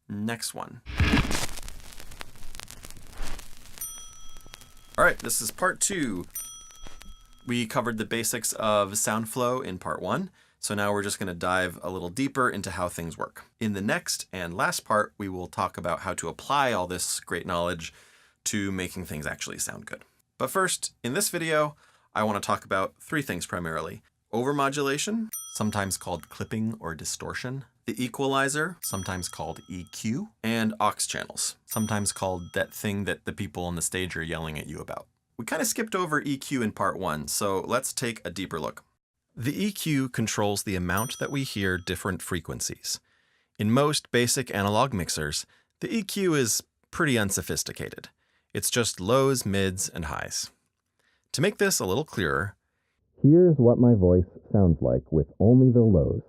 next one. All right, this is part 2. We covered the basics of sound flow in part 1. So now we're just going to dive a little deeper into how things work. In the next and last part, we will talk about how to apply all this great knowledge to making things actually sound good. But first, in this video, I want to talk about 3 things primarily. Overmodulation, sometimes called clipping or distortion. The equalizer, sometimes called EQ. And aux channels, sometimes called that thing that the people on the stage are yelling at you about. We kind of skipped over EQ in part 1, so let's take a deeper look. The EQ controls the amount that we hear different frequencies. In most basic analog mixers, the EQ is pretty unsophisticated. It's just lows, mids, and highs. To make this a little clearer, here's what my voice sounds like with only the lows.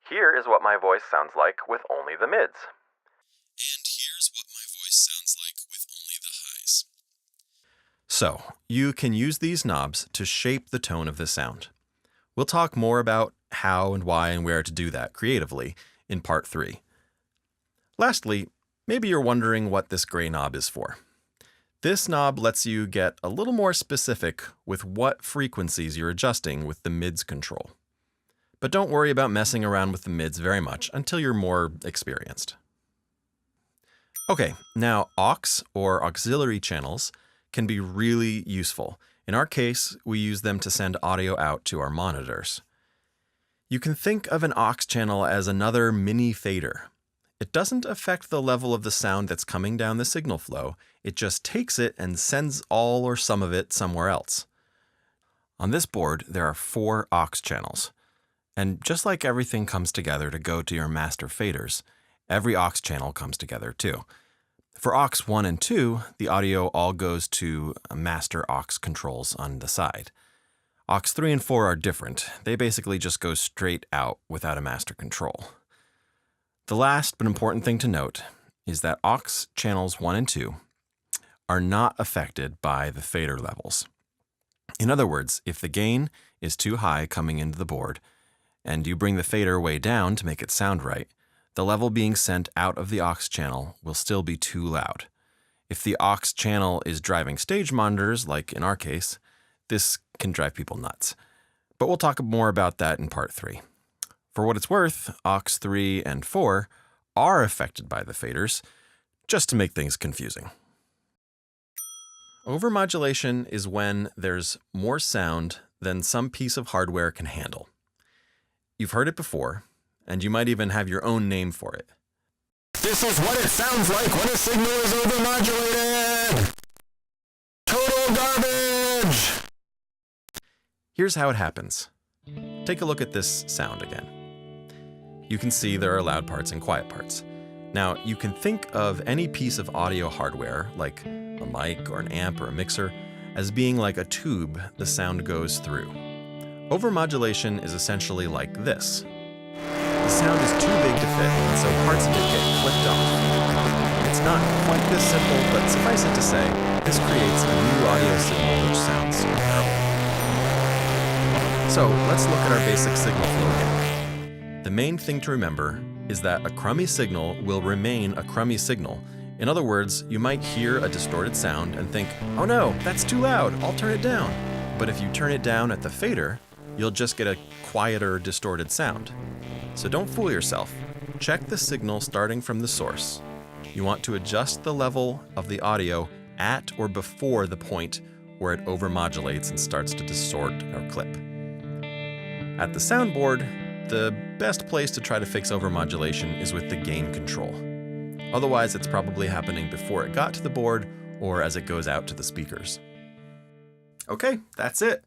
Here is what my voice sounds like with only the mids. And here's what my voice sounds like with only the highs. So, you can use these knobs to shape the tone of the sound. We'll talk more about how and why and where to do that creatively in part 3. Lastly, maybe you're wondering what this gray knob is for. This knob lets you get a little more specific with what frequencies you're adjusting with the mids control. But don't worry about messing around with the mids very much until you're more experienced. Okay, now aux or auxiliary channels can be really useful. In our case, we use them to send audio out to our monitors. You can think of an aux channel as another mini fader. It doesn't affect the level of the sound that's coming down the signal flow. It just takes it and sends all or some of it somewhere else. On this board, there are 4 aux channels. And just like everything comes together to go to your master faders, every aux channel comes together too. For aux 1 and 2, the audio all goes to master aux controls on the side. Aux 3 and 4 are different. They basically just go straight out without a master control. The last but important thing to note is that aux channels 1 and 2 are not affected by the fader levels. In other words, if the gain is too high coming into the board, and you bring the fader way down to make it sound right, the level being sent out of the aux channel will still be too loud. If the aux channel is driving stage monitors, like in our case, this can drive people nuts. But we'll talk more about that in part 3. For what it's worth, aux 3 and 4 are affected by the faders, just to make things confusing. Overmodulation is when there's more sound than some piece of hardware can handle. You've heard it before, and you might even have your own name for it. This is what it sounds like when a signal is overmodulated! Total garbage! Here's how it happens. Take a look at this sound again. You can see there are loud parts and quiet parts. Now, you can think of any piece of audio hardware, like a mic or an amp or a mixer, as being like a tube the sound goes through. Overmodulation is essentially like this. The sound is too big to fit, and so parts of it get clipped off. It's not quite this simple, but suffice it to say, this creates a new audio signal which sounds terrible. So let's look at our basic signal flow again. The main thing to remember is that a crummy signal will remain a crummy signal. In other words, you might hear a distorted sound and think, oh no, that's too loud, I'll turn it down. But if you turn it down at the fader, you'll just get a quieter, distorted sound. So don't fool yourself. Check the signal starting from the source. You want to adjust the level of the audio at or before the point where it overmodulates and starts to distort or clip. At the soundboard, the best place to try to fix overmodulation is with the gain control. Otherwise, it's probably happening before it got to the board or as it goes out to the speakers. Okay, that's it.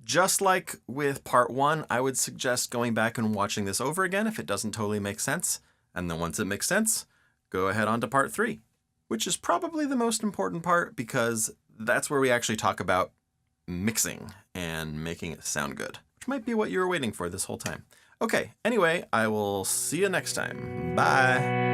Just like with part 1, I would suggest going back and watching this over again if it doesn't totally make sense. And then once it makes sense, go ahead on to part 3, which is probably the most important part because that's where we actually talk about mixing and making it sound good, which might be what you were waiting for this whole time. Okay, anyway, I will see you next time. Bye.